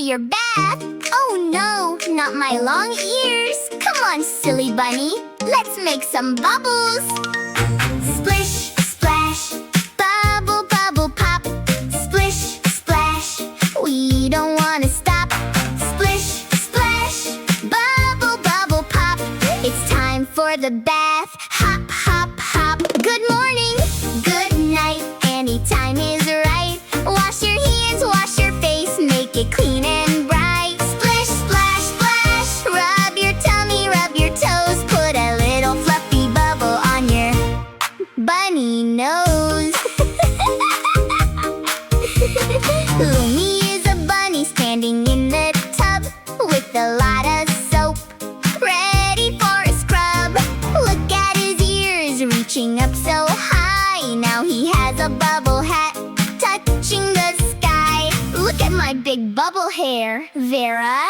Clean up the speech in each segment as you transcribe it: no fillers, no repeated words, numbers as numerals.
your bath. Oh no, not my long ears. Come on, silly bunny, let's make some bubbles. Splish, splash, bubble, bubble, pop. Splish, splash, we don't wanna stop. Splish, splash, bubble, bubble, pop. It's time for the bath. Hop, hop, hop. Good morning, good night, anytime is right. Wash your hands, wash your face, make it clean and bright. Splish, splash, splash, rub your tummy, rub your toes. Put a little fluffy bubble on your bunny nose. Lumi is a bunny standing in the tub with a lot of soap, ready for a scrub. Look at his ears reaching up so high. Now he has a bubble hat touching the sky. Look at my big bubble hair, Vera.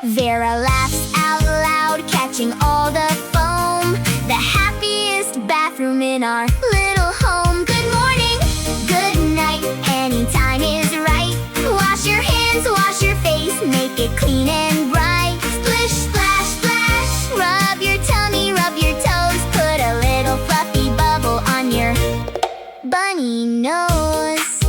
Vera laughs out loud, catching all the foam. The happiest bathroom in our little home. Good morning, good night, anytime is right. Wash your hands, wash your face, make it clean and bright. Splish, splash, splash, rub your tummy, rub your toes. Put a little fluffy bubble on your bunny nose.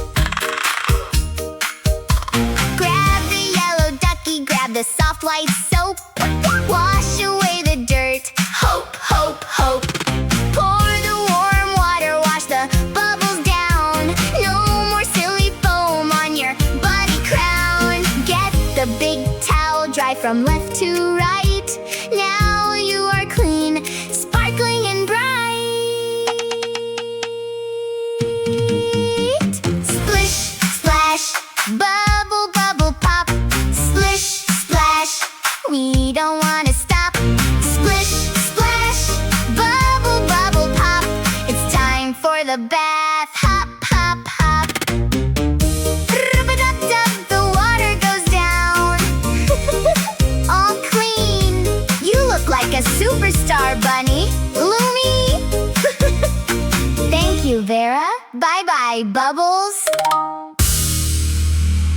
Grab the yellow ducky, grab the soft white soap. Wash away the dirt, hope, hope, hope. Pour the warm water, wash the bubbles down. No more silly foam on your bunny crown. Get the big towel, dry from left to right. Now you are clean, sparkling and bright. Splish, splash, bubble, bubble, pop. Splish, splash, we don't wanna stop. Splish, splash, bubble, bubble, pop. It's time for the bath. Hop, hop, hop. Rub-a-dub-dub, the water goes down. All clean. You look like a superstar, bunny. Lumi. Thank you, Vera. Bye-bye, Bubbles.